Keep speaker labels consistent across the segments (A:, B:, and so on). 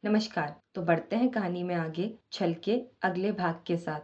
A: नमस्कार। तो बढ़ते हैं कहानी में आगे छल के अगले भाग के साथ।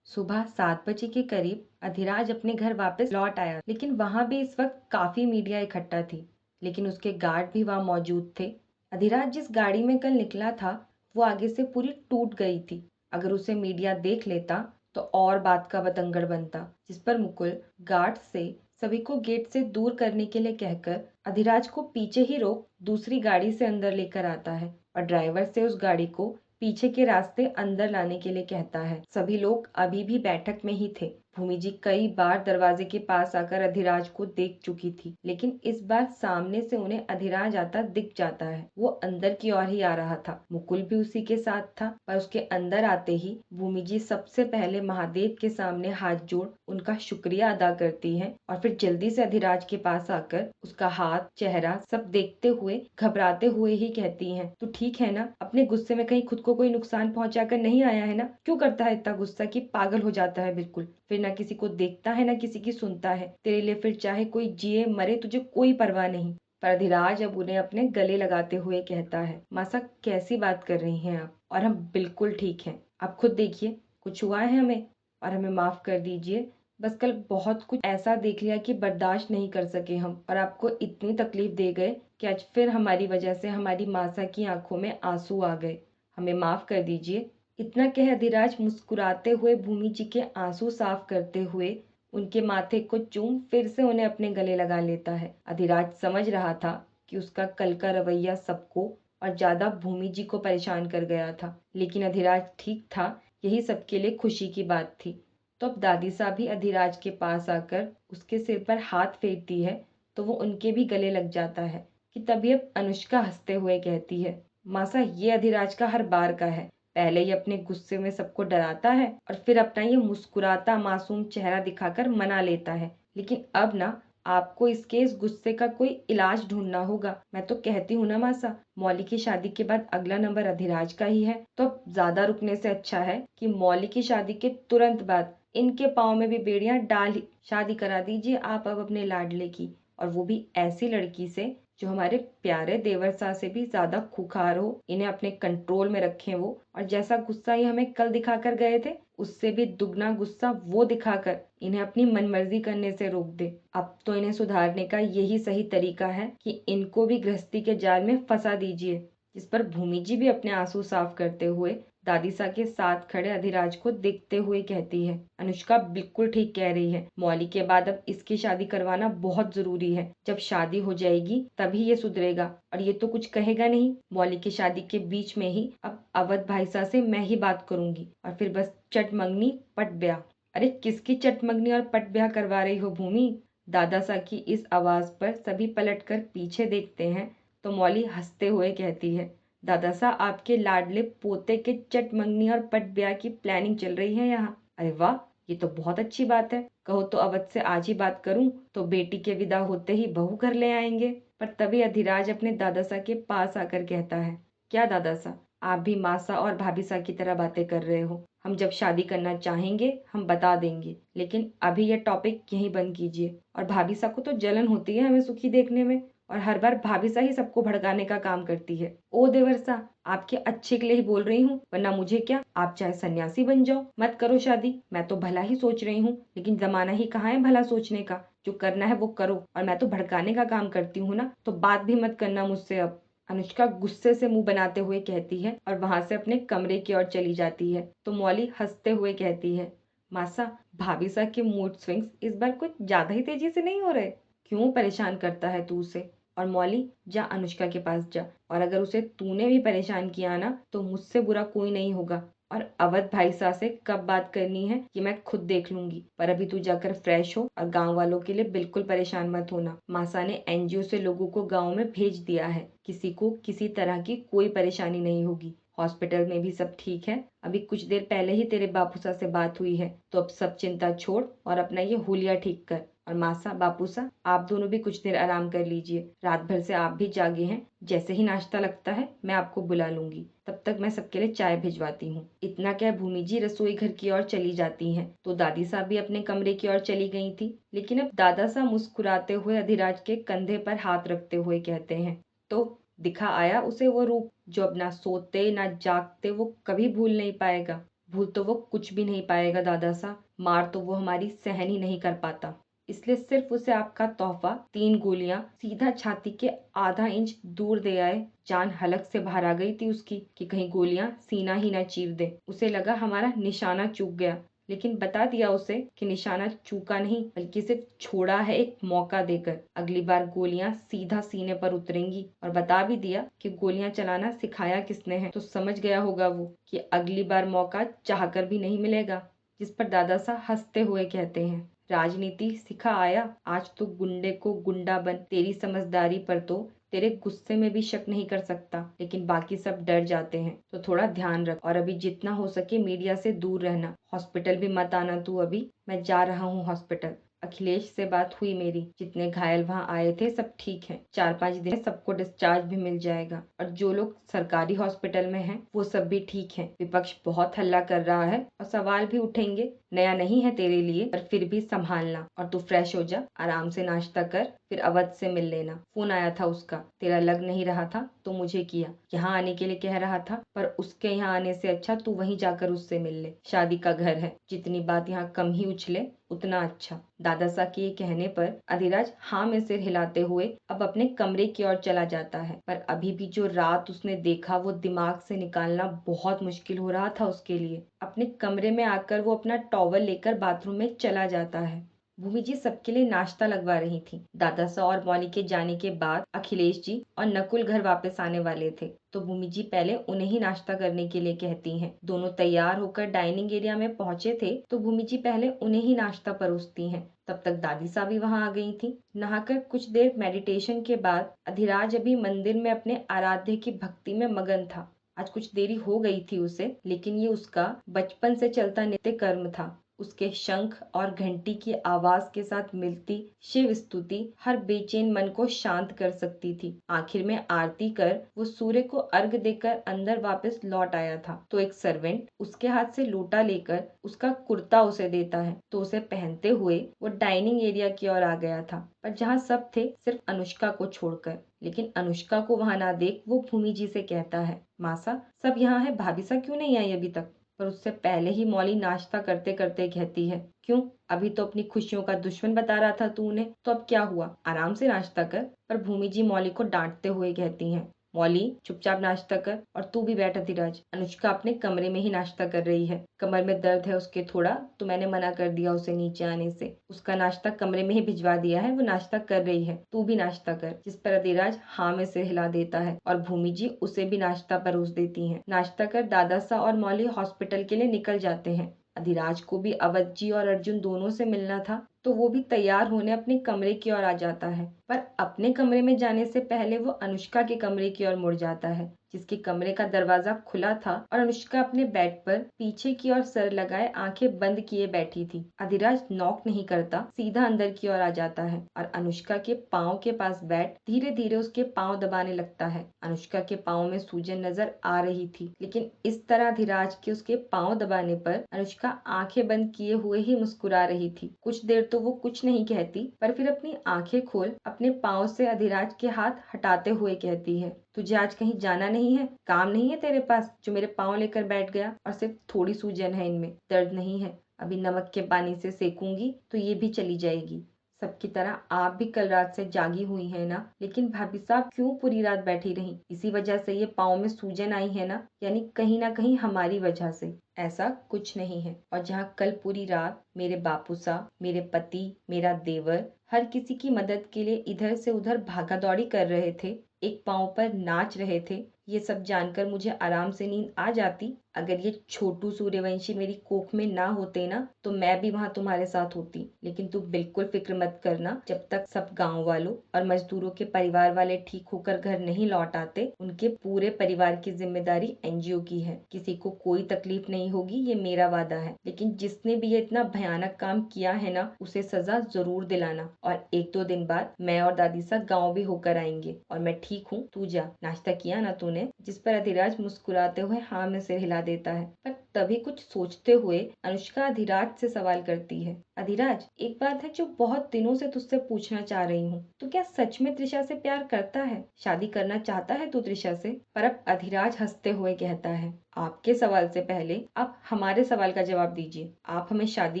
A: सुबह 7 बजे के करीब अधिराज अपने घर वापस लौट आया, लेकिन वहां भी इस वक्त काफी मीडिया इकट्ठा थी। लेकिन उसके गार्ड भी वहां मौजूद थे। अधिराज जिस गाड़ी में कल निकला था वो आगे से पूरी टूट गई थी। अगर उसे मीडिया देख लेता तो और बात का बतंगड़ बनता, जिस पर मुकुल गार्ड से सभी को गेट से दूर करने के लिए कहकर अधिराज को पीछे ही रोक दूसरी गाड़ी से अंदर लेकर आता है और ड्राइवर से उस गाड़ी को पीछे के रास्ते अंदर लाने के लिए कहता है। सभी लोग अभी भी बैठक में ही थे। भूमि जी कई बार दरवाजे के पास आकर अधिराज को देख चुकी थी, लेकिन इस बार सामने से उन्हें अधिराज आता दिख जाता है। वो अंदर की ओर ही आ रहा था। मुकुल भी उसी के साथ था, पर उसके अंदर आते ही भूमि जी सबसे पहले महादेव के सामने हाथ जोड़ उनका शुक्रिया अदा करती है और फिर जल्दी से अधिराज के पास आकर उसका हाथ, चेहरा सब देखते हुए घबराते हुए ही कहती हैं, तू ठीक है ना? अपने गुस्से में कहीं खुद को कोई नुकसान पहुंचा कर नहीं आया है ना? क्यों करता है इतना गुस्सा कि पागल हो जाता है बिल्कुल। फिर ना किसी को देखता है ना किसी की सुनता है। तेरे लिए फिर चाहे कोई जिए मरे तुझे कोई परवाह नहीं। पर अधिराज अब उन्हें अपने गले लगाते हुए कहता है, मासा कैसी बात कर रही हैं आप? और हम बिल्कुल ठीक हैं। आप खुद देखिए, कुछ हुआ है हमें और हमें माफ कर दीजिए। बस कल बहुत कुछ ऐसा देख लिया कि बर्दाश्त नहीं कर सके हम, और आपको इतनी तकलीफ दे गए कि आज फिर हमारी वजह से हमारी मासा की आंखों में आंसू आ गए। हमें माफ कर दीजिए। इतना कह अधिराज मुस्कुराते हुए भूमि जी के आंसू साफ करते हुए उनके माथे को चूम फिर से उन्हें अपने गले लगा लेता है। अधिराज समझ रहा था कि उसका कल का रवैया सबको और ज्यादा भूमि जी को परेशान कर गया था, लेकिन अधिराज ठीक था। यही सबके लिए खुशी की बात थी। तो अब दादी साहब भी अधिराज के पास आकर उसके सिर पर हाथ फेरती है तो वो उनके भी गले लग जाता है कि तभी अब अनुष्का हंसते हुए कहती है, मासा ये अधिराज का हर बार का है। पहले ही अपने गुस्से में सबको डराता है और फिर अपना ये मुस्कुराता मासूम चेहरा दिखाकर मना लेता है। लेकिन अब ना आपको इसके इस गुस्से का कोई इलाज ढूंढना होगा। मैं तो कहती हूँ ना मासा, मौली की शादी के बाद अगला नंबर अधिराज का ही है। तो अब ज्यादा रुकने से अच्छा है कि मौली की शादी के तुरंत बाद इनके पाँव में भी बेड़ियां डाल ही शादी करा दीजिए आप अब अपने लाडले की, और वो भी ऐसी लड़की से जो हमारे प्यारे देवर साह से भी ज्यादा खुखार हो। इन्हें अपने कंट्रोल में रखें वो, और जैसा गुस्सा ये हमें कल दिखाकर गए थे उससे भी दुगना गुस्सा वो दिखाकर इन्हें अपनी मनमर्जी करने से रोक दे। अब तो इन्हें सुधारने का यही सही तरीका है कि इनको भी गृहस्थी के जाल में फंसा दीजिए। जिस पर भूमि जी भी अपने आंसू साफ करते हुए दादी सा के साथ खड़े अधिराज को देखते हुए कहती है, अनुष्का बिल्कुल ठीक कह रही है। मौली के बाद अब इसकी शादी करवाना बहुत जरूरी है। जब शादी हो जाएगी तभी ये सुधरेगा, और ये तो कुछ कहेगा नहीं। मौली की शादी के बीच में ही अब अवध भाई साहब से मैं ही बात करूंगी और फिर बस चट मंगनी पट ब्याह। अरे किसकी चट मंगनी और पट ब्याह करवा रही हो भूमि? दादा सा की इस आवाज पर सभी पलटकर पीछे देखते हैं तो मौली हंसते हुए कहती है, दादा साहब आपके लाडले पोते के चट मंगनी और पट ब्याह की प्लानिंग चल रही है यहाँ। अरे वाह, ये तो बहुत अच्छी बात है। कहो तो अवध से आज ही बात करूं तो बेटी के विदा होते ही बहू घर ले आएंगे। पर तभी अधिराज अपने दादा सा के पास आकर कहता है, क्या दादा सा, आप भी मासा और भाभी सा की तरह बातें कर रहे हो? हम जब शादी करना चाहेंगे हम बता देंगे, लेकिन अभी यह टॉपिक यहीं बंद कीजिए। और भाभी सा को तो जलन होती है हमें सुखी देखने में, और हर बार भाभी सा ही सबको भड़काने का काम करती है। ओ देवर सा, आपके अच्छे के लिए ही बोल रही हूँ, वरना मुझे क्या, आप चाहे सन्यासी बन जाओ, मत करो शादी। मैं तो भला ही सोच रही हूँ, लेकिन जमाना ही कहाँ है भला सोचने का। जो करना है वो करो, और मैं तो भड़काने का काम करती हूँ ना, तो बात भी मत करना मुझसे अब। अनुष्का गुस्से से मुंह बनाते हुए कहती है और वहां से अपने कमरे की ओर चली जाती है। तो मौली हंसते हुए कहती है, मासा भाभी सा के मूड स्विंग्स इस बार कुछ ज्यादा ही तेजी से नहीं हो रहे? क्यों परेशान करता है तू उसे? और मौली जा अनुष्का के पास जा, और अगर उसे तूने भी परेशान किया ना तो मुझसे बुरा कोई नहीं होगा। और अवध भाई साहब से कब बात करनी है ये मैं खुद देख लूंगी। पर अभी तू जाकर फ्रेश हो, और गांव वालों के लिए बिल्कुल परेशान मत होना। मासा ने एनजीओ से लोगों को गांव में भेज दिया है। किसी को किसी तरह की कोई परेशानी नहीं होगी। हॉस्पिटल में भी सब ठीक है। अभी कुछ देर पहले ही तेरे बापूसा से बात हुई है। तो अब सब चिंता छोड़ और अपना ये हुलिया ठीक कर। और मासा बापूसा आप दोनों भी कुछ देर आराम कर लीजिए। रात भर से आप भी जागे हैं। जैसे ही नाश्ता लगता है मैं आपको बुला लूंगी। तब तक मैं सबके लिए चाय भिजवाती हूँ। इतना कह भूमि जी रसोई घर की ओर चली जाती हैं। तो दादी साहब भी अपने कमरे की ओर चली गई थी। लेकिन अब दादा साहब मुस्कुराते हुए अधिराज के कंधे पर हाथ रखते हुए कहते हैं, तो दिखा आया उसे वो रूप जो अब ना सोते ना जागते वो कभी भूल नहीं पाएगा। भूल तो वो कुछ भी नहीं पाएगा दादा साहब, मार तो वो हमारी सहन ही नहीं कर पाता। इसलिए सिर्फ उसे आपका तोहफा 3 गोलियां सीधा छाती के आधा इंच दूर दे आए। जान हलक से बाहर आ गई थी उसकी कि कहीं गोलियां सीना ही ना चीर दे। उसे लगा हमारा निशाना चूक गया, लेकिन बता दिया उसे कि निशाना चूका नहीं बल्कि सिर्फ छोड़ा है एक मौका देकर। अगली बार गोलियां सीधा सीने पर उतरेंगी, और बता भी दिया कि गोलियां चलाना सिखाया किसने है। तो समझ गया होगा वो कि अगली बार मौका चाहकर भी नहीं मिलेगा। जिस पर दादा साहब हंसते हुए कहते हैं, राजनीति सिखा आया, आज तो गुंडे को गुंडा बन। तेरी समझदारी पर तो तेरे गुस्से में भी शक नहीं कर सकता, लेकिन बाकी सब डर जाते हैं। तो थोड़ा ध्यान रख, और अभी जितना हो सके मीडिया से दूर रहना। हॉस्पिटल भी मत आना तू अभी। मैं जा रहा हूँ हॉस्पिटल। अखिलेश से बात हुई मेरी, जितने घायल वहां आए थे सब ठीक हैं। 4-5 दिन में सबको डिस्चार्ज भी मिल जाएगा, और जो लोग सरकारी हॉस्पिटल में हैं वो सब भी ठीक हैं। विपक्ष बहुत हल्ला कर रहा है और सवाल भी उठेंगे। नया नहीं है तेरे लिए, पर फिर भी संभालना। और तू फ्रेश हो जा, आराम से नाश्ता कर, फिर अवध से मिल लेना। फोन आया था उसका, तेरा लग नहीं रहा था तो मुझे किया। यहाँ आने के लिए कह रहा था, पर उसके यहाँ आने से अच्छा तू वहीं जाकर उससे मिल ले। शादी का घर है, जितनी बात यहाँ कम ही उछले उतना अच्छा। दादा साहब के ये कहने पर अधिराज हाँ में सिर हिलाते हुए अब अपने कमरे की ओर चला जाता है। पर अभी भी जो रात उसने देखा वो दिमाग से निकालना बहुत मुश्किल हो रहा था उसके लिए। अपने कमरे में आकर वो अपना टॉवल लेकर बाथरूम में चला जाता है। भूमि जी सबके लिए नाश्ता लगवा रही थी। दादा साहब और मौली के जाने के बाद अखिलेश जी और नकुल घर वापस आने वाले थे, तो भूमि जी पहले उन्हें ही नाश्ता करने के लिए कहती हैं। दोनों तैयार होकर डाइनिंग एरिया में पहुंचे थे तो भूमि जी पहले उन्हें ही नाश्ता परोसती हैं। तब तक दादी साहब भी वहां आ गई थी। नहाकर कुछ देर मेडिटेशन के बाद अधिराज अभी मंदिर में अपने आराध्य की भक्ति में मगन था। आज कुछ देरी हो गई थी उसे, लेकिन ये उसका बचपन से चलता नित्य कर्म था। उसके शंख और घंटी की आवाज के साथ मिलती शिव स्तुति हर बेचैन मन को शांत कर सकती थी। आखिर में आरती कर वो सूर्य को अर्घ देकर अंदर वापस लौट आया था, तो एक सर्वेंट उसके हाथ से लोटा लेकर उसका कुर्ता उसे देता है, तो उसे पहनते हुए वो डाइनिंग एरिया की ओर आ गया था। पर जहाँ सब थे सिर्फ अनुष्का को छोड़कर। लेकिन अनुष्का को वहां ना देख वो भूमि जी से कहता है, मासा सब यहाँ है, भाभी सा क्यों नहीं आई अभी तक? पर उससे पहले ही मौली नाश्ता करते करते कहती है, क्यों? अभी तो अपनी खुशियों का दुश्मन बता रहा था तू उन्हें, तो अब क्या हुआ? आराम से नाश्ता कर। पर भूमि जी मौली को डांटते हुए कहती हैं, मौली चुपचाप नाश्ता कर, और तू भी बैठ धीरज। अनुष्का अपने कमरे में ही नाश्ता कर रही है। कमर में दर्द है उसके थोड़ा, तो मैंने मना कर दिया उसे नीचे आने से। उसका नाश्ता कमरे में ही भिजवा दिया है, वो नाश्ता कर रही है, तू भी नाश्ता कर। जिस पर अधिराज हाँ में सिर हिला देता है और भूमि जी उसे भी नाश्ता परोस देती हैं। नाश्ता कर दादा सा और मौली हॉस्पिटल के लिए निकल जाते हैं। अधिराज को भी अवध जी और अर्जुन दोनों से मिलना था, तो वो भी तैयार होने अपने कमरे की ओर आ जाता है। पर अपने कमरे में जाने से पहले वो अनुष्का के कमरे की ओर मुड़ जाता है, जिसके कमरे का दरवाजा खुला था और अनुष्का अपने बेड पर पीछे की ओर सर लगाए आंखें बंद किए बैठी थी। अधिराज नॉक नहीं करता, सीधा अंदर की ओर आ जाता है और अनुष्का के पाँव के पास बैठ धीरे धीरे उसके पाँव दबाने लगता है। अनुष्का के पाँव में सूजन नजर आ रही थी, लेकिन इस तरह अधिराज के उसके पाँव दबाने पर अनुष्का आंखें बंद किए हुए ही मुस्कुरा रही थी। कुछ देर तो वो कुछ नहीं कहती, पर फिर अपनी आंखें खोल अपने पाँव से अधिराज के हाथ हटाते हुए कहती है, तुझे आज कहीं जाना नहीं है? काम नहीं है तेरे पास जो मेरे पाँव लेकर बैठ गया? और सिर्फ थोड़ी सूजन है, इनमें दर्द नहीं है। अभी नमक के पानी से सेकूंगी तो ये भी चली जाएगी। सबकी तरह आप भी कल रात से जागी हुई हैं ना? लेकिन भाभी साहब क्यों पूरी रात बैठी रही? इसी वजह से ये पाँव में सूजन आई है ना? यानी कहीं ना कहीं हमारी वजह से। ऐसा कुछ नहीं है। और जहाँ कल पूरी रात मेरे बापू साहब, मेरे पति, मेरा देवर हर किसी की मदद के लिए इधर से उधर भागा दौड़ी कर रहे थे, एक पाँव पर नाच रहे थे, ये सब जानकर मुझे आराम से नींद आ जाती। अगर ये छोटू सूर्यवंशी मेरी कोख में ना होते ना, तो मैं भी वहां तुम्हारे साथ होती। लेकिन तू बिल्कुल फिक्र मत करना, जब तक सब गांव वालों और मजदूरों के परिवार वाले ठीक होकर घर नहीं लौट आते, उनके पूरे परिवार की जिम्मेदारी एनजीओ की है। किसी को कोई तकलीफ नहीं होगी, ये मेरा वादा है। लेकिन जिसने भी ये इतना भयानक काम किया है ना, उसे सजा जरूर दिलाना। और 1-2 दिन बाद मैं और दादी सा गाँव भी होकर आएंगे। और मैं ठीक हूँ, तू जा। नाश्ता किया ना तूने? जिस पर अधिराज मुस्कुराते हुए हाँ में सिर हिला देता है। पर तभी कुछ सोचते हुए अनुष्का अधिराज से सवाल करती है, अधिराज एक बात है जो बहुत दिनों से तुझसे पूछना चाह रही हूँ, तू क्या सच में त्रिशा से प्यार करता है? शादी करना चाहता है तू त्रिशा से? पर अब अधिराज हंसते हुए कहता है, आपके सवाल से पहले आप हमारे सवाल का जवाब दीजिए। आप हमें शादी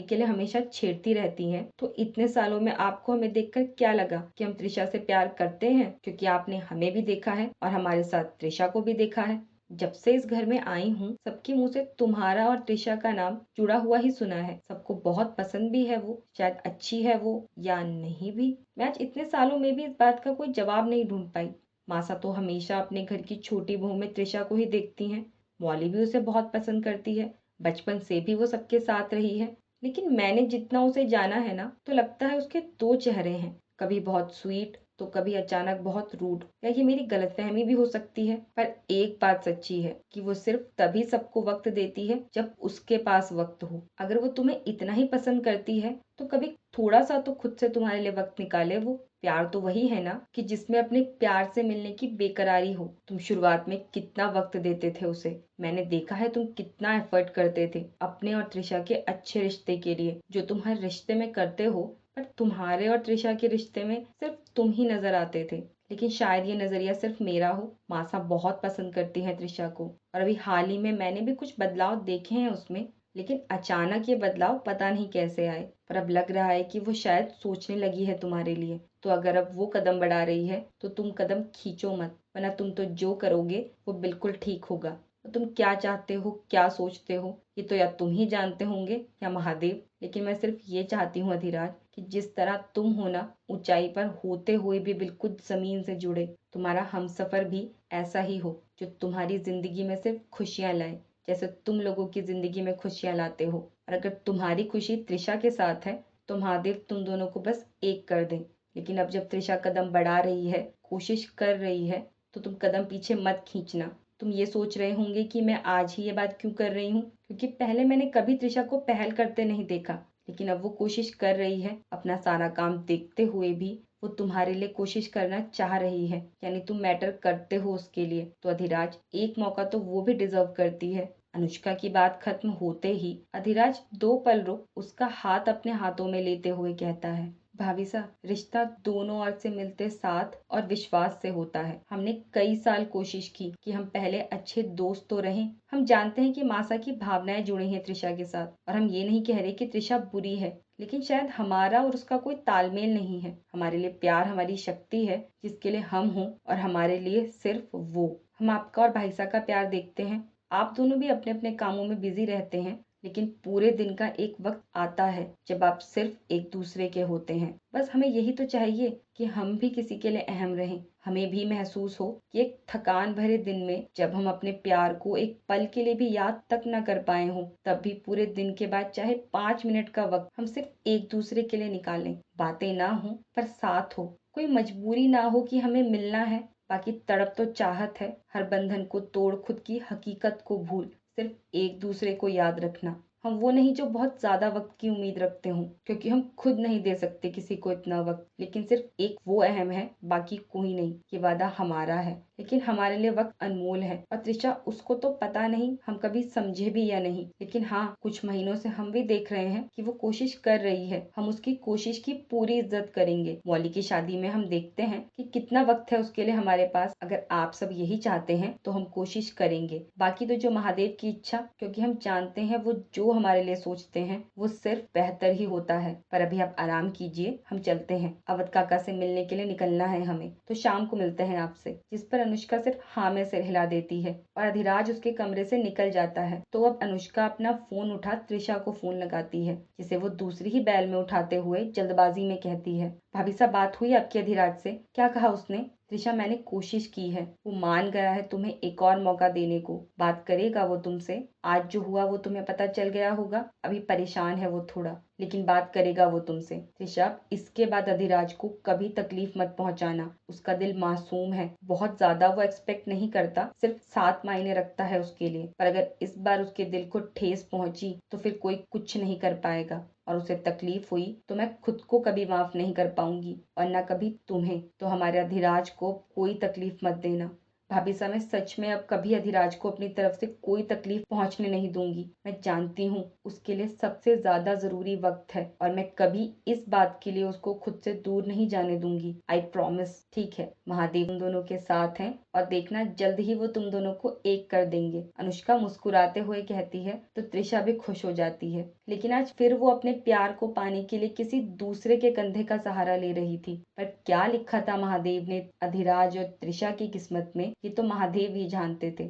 A: के लिए हमेशा छेड़ती रहती हैं, तो इतने सालों में आपको हमें देखकर क्या लगा कि हम त्रिशा से प्यार करते हैं? क्योंकि आपने हमें भी देखा है और हमारे साथ त्रिशा को भी देखा है। जब से इस घर में आई हूँ सबके मुंह से तुम्हारा और त्रिशा का नाम जुड़ा हुआ ही सुना है। सबको बहुत पसंद भी है वो, शायद अच्छी है वो या नहीं भी। मैं आज इतने सालों में भी इस बात का कोई जवाब नहीं ढूंढ पाई। मासा तो हमेशा अपने घर की छोटी बहू में त्रिशा को ही देखती हैं। मौली भी उसे बहुत पसंद करती है, बचपन से भी वो सबके साथ रही है। लेकिन मैंने जितना उसे जाना है ना, तो लगता है उसके दो चेहरे हैं, कभी बहुत स्वीट तो कभी अचानक बहुत रूड। या ये मेरी गलतफहमी भी हो सकती है, पर एक बात सच्ची है कि वो सिर्फ तभी सबको वक्त देती है जब उसके पास वक्त हो। अगर वो तुम्हें इतना ही पसंद करती है तो कभी थोड़ा सा तो खुद से तुम्हारे लिए वक्त निकाले वो। प्यार तो वही है ना कि जिसमें अपने प्यार से मिलने की बेकरारी हो। तुम शुरुआत में कितना वक्त देते थे उसे, मैंने देखा है तुम कितना एफर्ट करते थे अपने और त्रिशा के अच्छे रिश्ते के लिए, जो तुम हर रिश्ते में करते हो। पर तुम्हारे और त्रिशा के रिश्ते में सिर्फ तुम ही नजर आते थे। लेकिन शायद ये नजरिया सिर्फ मेरा हो। मासा बहुत पसंद करती है त्रिशा को और अभी हाल ही में मैंने भी कुछ बदलाव देखे हैं उसमें। लेकिन अचानक ये बदलाव पता नहीं कैसे आए, पर अब लग रहा है कि वो शायद सोचने लगी है तुम्हारे लिए। तो अगर अब वो कदम बढ़ा रही है तो तुम कदम खींचो मत, वरना तुम तो जो करोगे वो बिल्कुल ठीक होगा। तो तुम क्या चाहते हो, क्या सोचते हो, ये तो या तुम ही जानते होंगे या महादेव। लेकिन मैं सिर्फ ये चाहती हूँ अधिराज कि जिस तरह तुम हो ना, ऊंचाई पर होते हुए भी बिल्कुल जमीन से जुड़े, तुम्हारा हमसफर भी ऐसा ही हो जो तुम्हारी जिंदगी में सिर्फ खुशियां लाए, जैसे तुम लोगों की जिंदगी में खुशियां लाते हो। और अगर तुम्हारी खुशी त्रिशा के साथ है तो महादेव तुम दोनों को बस एक कर दे। लेकिन अब जब त्रिशा कदम बढ़ा रही है, कोशिश कर रही है, तो तुम कदम पीछे मत खींचना। तुम ये सोच रहे होंगे कि मैं आज ही ये बात क्यों कर रही हूँ, क्योंकि पहले मैंने कभी त्रिशा को पहल करते नहीं देखा। लेकिन अब वो कोशिश कर रही है, अपना सारा काम देखते हुए भी वो तुम्हारे लिए कोशिश करना चाह रही है, यानी तुम मैटर करते हो उसके लिए। तो अधिराज एक मौका तो वो भी डिजर्व करती है। अनुष्का की बात खत्म होते ही अधिराज दो पल रुक उसका हाथ अपने हाथों में लेते हुए कहता है, भाभी साहब, रिश्ता दोनों ओर से मिलते साथ और विश्वास से होता है। हमने कई साल कोशिश की कि हम पहले अच्छे दोस्त तो रहें। हम जानते हैं कि मासा की भावनाएं जुड़ी हैं त्रिशा के साथ, और हम ये नहीं कह रहे कि त्रिशा बुरी है, लेकिन शायद हमारा और उसका कोई तालमेल नहीं है। हमारे लिए प्यार हमारी शक्ति है, जिसके लिए हम हों, और हमारे लिए सिर्फ वो। हम आपका और भाईसा का प्यार देखते हैं। आप दोनों भी अपने अपने कामों में बिजी रहते हैं, लेकिन पूरे दिन का एक वक्त आता है जब आप सिर्फ एक दूसरे के होते हैं। बस हमें यही तो चाहिए कि हम भी किसी के लिए अहम रहें। हमें भी महसूस हो कि एक थकान भरे दिन में जब हम अपने प्यार को एक पल के लिए भी याद तक न कर पाए हों, तब भी पूरे दिन के बाद चाहे 5 मिनट का वक्त हम सिर्फ एक दूसरे के लिए निकालें। बातें ना हो पर साथ हो, कोई मजबूरी ना हो कि हमें मिलना है, बाकी तड़प तो चाहत है। हर बंधन को तोड़ खुद की हकीकत को भूल सिर्फ एक दूसरे को याद रखना। हम वो नहीं जो बहुत ज्यादा वक्त की उम्मीद रखते हों, क्योंकि हम खुद नहीं दे सकते किसी को इतना वक्त। लेकिन सिर्फ एक वो अहम है, बाकी कोई नहीं। ये वादा हमारा है, लेकिन हमारे लिए वक्त अनमोल है। और त्रिशा, उसको तो पता नहीं हम कभी समझे भी या नहीं, लेकिन हाँ, कुछ महीनों से हम भी देख रहे हैं कि वो कोशिश कर रही है। हम उसकी कोशिश की पूरी इज्जत करेंगे। मौली की शादी में हम देखते हैं कि कितना वक्त है उसके लिए हमारे पास। अगर आप सब यही चाहते हैं तो हम कोशिश करेंगे। बाकी तो जो महादेव की इच्छा, क्योंकि हम जानते हैं वो जो हमारे लिए सोचते हैं वो सिर्फ बेहतर ही होता है। पर अभी आप आराम कीजिए, हम चलते हैं। अवध काका से मिलने के लिए निकलना है हमें, तो शाम को मिलते हैं आपसे। जिस पर अनुष्का सिर्फ हाँ में सिर हिला देती है और अधिराज उसके कमरे से निकल जाता है। तो अब अनुष्का अपना फोन उठा त्रिशा को फोन लगाती है, जिसे वो दूसरी ही बैल में उठाते हुए जल्दबाजी में कहती है, भाभी साहब, बात हुई आपकी अधिराज से? क्या कहा उसने? त्रिशा, मैंने कोशिश की है, वो मान गया है तुम्हें एक और मौका देने को। बात करेगा वो तुमसे। आज जो हुआ वो तुम्हें पता चल गया होगा, अभी परेशान है वो थोड़ा, लेकिन बात करेगा वो तुमसे। त्रिशा, इसके बाद अधिराज को कभी तकलीफ मत पहुंचाना। उसका दिल मासूम है, बहुत ज्यादा वो एक्सपेक्ट नहीं करता, सिर्फ 7 मायने रखता है उसके लिए। पर अगर इस बार उसके दिल को ठेस पहुंची तो फिर कोई कुछ नहीं कर पाएगा, और उसे तकलीफ हुई तो मैं खुद को कभी माफ नहीं कर पाऊंगी, और न कभी तुम्हें। तो हमारे अधिराज को कोई तकलीफ मत देना। भाभी साहब, मैं सच में अब कभी अधिराज को अपनी तरफ से कोई तकलीफ पहुंचने नहीं दूंगी। मैं जानती हूँ उसके लिए सबसे ज्यादा जरूरी वक्त है और मैं कभी इस बात के लिए उसको खुद से दूर नहीं जाने दूंगी। I promise. ठीक है, महादेव तुम दोनों के साथ हैं और देखना जल्द ही वो तुम दोनों को एक कर देंगे। अनुष्का मुस्कुराते हुए कहती है तो त्रिशा भी खुश हो जाती है, लेकिन आज फिर वो अपने प्यार को पाने के लिए किसी दूसरे के कंधे का सहारा ले रही थी। पर क्या लिखा था महादेव ने अधिराज और त्रिशा की किस्मत में, ये तो महादेव ही जानते थे।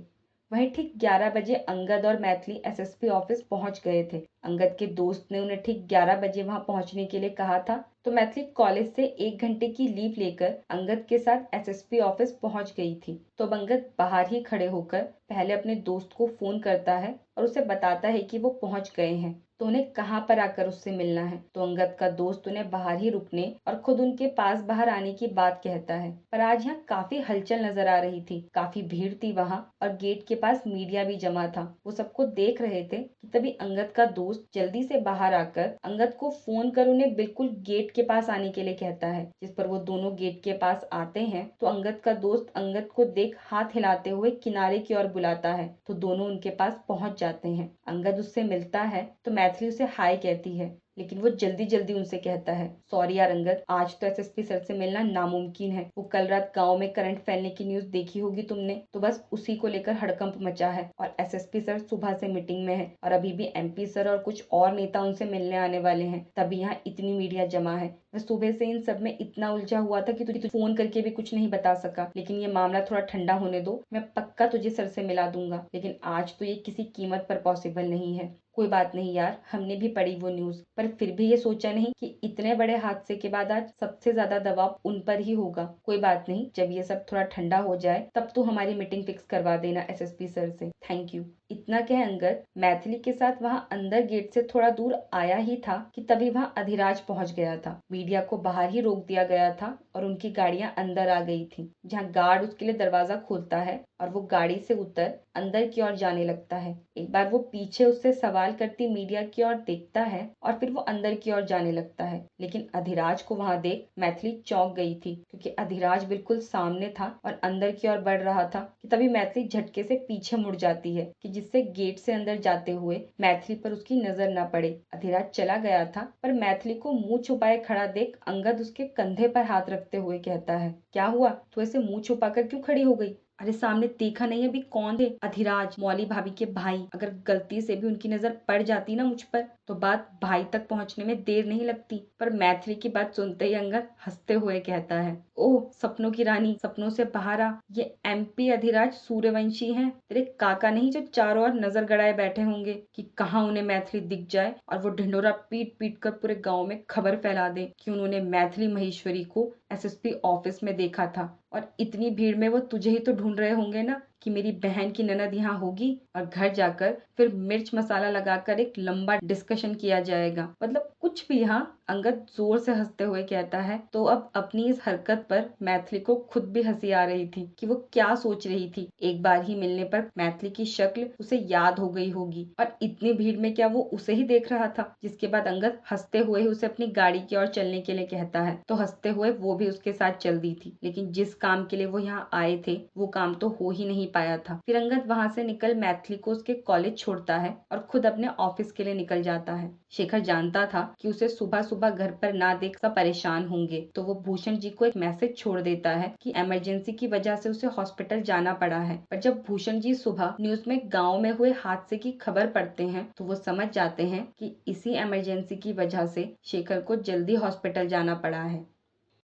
A: वहीं ठीक 11 बजे अंगद और मैथिली एसएसपी ऑफिस पहुंच गए थे। अंगद के दोस्त ने उन्हें ठीक 11 बजे वहां पहुंचने के लिए कहा था, तो मैथिली कॉलेज से 1 घंटे की लीव लेकर अंगद के साथ एसएसपी ऑफिस पहुंच गई थी। तो अब अंगद बाहर ही खड़े होकर पहले अपने दोस्त को फोन करता है और उसे बताता है कि वो पहुंच गए हैं, तो उन्हें कहाँ पर आकर उससे मिलना है। तो अंगद का दोस्त उन्हें बाहर ही रुकने और खुद उनके पास बाहर आने की बात कहता है। पर आज यहाँ काफी हलचल नजर आ रही थी, काफी भीड़ थी वहाँ और गेट के पास मीडिया भी जमा था। वो सबको देख रहे थे कि तभी अंगद का दोस्त जल्दी से बाहर आकर अंगद को फोन कर उन्हें बिल्कुल गेट के पास आने के लिए कहता है। जिस पर वो दोनों गेट के पास आते हैं तो अंगद का दोस्त अंगद को देख हाथ हिलाते हुए किनारे की ओर बुलाता है, तो दोनों उनके पास पहुंच जाते हैं। अंगद उससे मिलता है तो मैथिली उसे हाय कहती है, लेकिन वो जल्दी जल्दी उनसे कहता है, सॉरी यार अंगद, आज तो एसएसपी सर से मिलना नामुमकिन है। वो कल रात गांव में करंट फैलने की न्यूज देखी होगी तुमने, तो बस उसी को लेकर हड़कंप मचा है और एसएसपी सर सुबह से मीटिंग में है और अभी भी एमपी सर और कुछ और नेता उनसे मिलने आने वाले हैं, तभी यहाँ इतनी मीडिया जमा है। मैं सुबह से इन सब में इतना उलझा हुआ था कि तुझे फोन करके भी कुछ नहीं बता सका, लेकिन ये मामला थोड़ा ठंडा होने दो, मैं पक्का तुझे सर से मिला दूंगा, लेकिन आज तो ये किसी कीमत पर पॉसिबल नहीं है। कोई बात नहीं यार, हमने भी पढ़ी वो न्यूज, पर फिर भी ये सोचा नहीं कि इतने बड़े हादसे के बाद आज सबसे ज्यादा दबाव उन पर ही होगा। कोई बात नहीं, जब ये सब थोड़ा ठंडा हो जाए तब तो हमारी मीटिंग फिक्स करवा देना एसएसपी सर से। Thank you. इतना कह अंगद मैथिली के साथ वहां अंदर गेट से थोड़ा दूर आया ही था कि तभी वहां अधिराज पहुंच गया था। मीडिया को बाहर ही रोक दिया गया था और उनकी गाड़ियां अंदर आ गई थी, जहां गार्ड उसके लिए दरवाजा खोलता है और वो गाड़ी से उतर अंदर की ओर जाने लगता है। एक बार वो पीछे उससे सवाल करती मीडिया की ओर देखता है और फिर वो अंदर की ओर जाने लगता है, लेकिन अधिराज को वहां देख मैथिली चौंक गई थी, क्योंकि अधिराज बिल्कुल सामने था और अंदर की ओर बढ़ रहा था कि तभी मैथिली झटके से पीछे मुड़ जाती है कि जिससे गेट से अंदर जाते हुए मैथिली पर उसकी नजर न पड़े। अधिराज चला गया था, पर मैथिली को मुंह छुपाए खड़ा देख अंगद उसके कंधे पर हाथ रखते हुए कहता है, क्या हुआ, तू ऐसे मुंह छुपाकर क्यों खड़ी हो गई? अरे सामने देखा नहीं अभी कौन थे? अधिराज, मौली भाभी के भाई। अगर गलती से भी उनकी नजर पड़ जाती ना मुझ पर तो बात भाई तक पहुंचने में देर नहीं लगती। पर मैथिली की बात सुनते ही अंगद हंसते हुए कहता है, ओह सपनों की रानी, सपनों से बाहर आ, ये एमपी अधिराज सूर्यवंशी हैं, तेरे काका नहीं जो चारों ओर नजर गड़ाए बैठे होंगे कि कहाँ उन्हें मैथिली दिख जाए और वो ढिंढोरा पीट पीट कर पूरे गाँव में खबर फैला दे कि उन्होंने मैथिली महेश्वरी को एसएसपी ऑफिस में देखा था। और इतनी भीड़ में वो तुझे ही तो ढूंढ रहे होंगे ना कि मेरी बहन की ननद यहाँ होगी, और घर जाकर फिर मिर्च मसाला लगाकर एक लंबा डिस्कशन किया जाएगा, मतलब कुछ भी। हाँ, अंगद जोर से हंसते हुए कहता है। तो अब अपनी इस हरकत पर मैथिली को खुद भी हंसी आ रही थी कि वो क्या सोच रही थी। एक बार ही मिलने पर मैथिली की शक्ल उसे याद हो गई होगी और इतनी भीड़ में क्या वो उसे ही देख रहा था। जिसके बाद अंगद हंसते हुए उसे अपनी गाड़ी की ओर चलने के लिए कहता है, तो हंसते हुए वो भी उसके साथ चल दी थी, लेकिन जिस काम के लिए वो यहाँ आए थे वो काम तो हो ही नहीं पाया था। फिर अंगद वहां से निकल मैथिली को उसके कॉलेज छोड़ता है और खुद अपने ऑफिस के लिए निकल जाता है। शेखर जानता था कि उसे सुबह सुबह घर पर ना देख सब परेशान होंगे, तो वो भूषण जी को एक मैसेज छोड़ देता है कि इमरजेंसी की वजह से उसे हॉस्पिटल जाना पड़ा है। पर जब भूषण जी सुबह न्यूज में गाँव में हुए हादसे की खबर पढ़ते हैं तो वो समझ जाते हैं कि इसी इमरजेंसी की वजह से शेखर को जल्दी हॉस्पिटल जाना पड़ा है।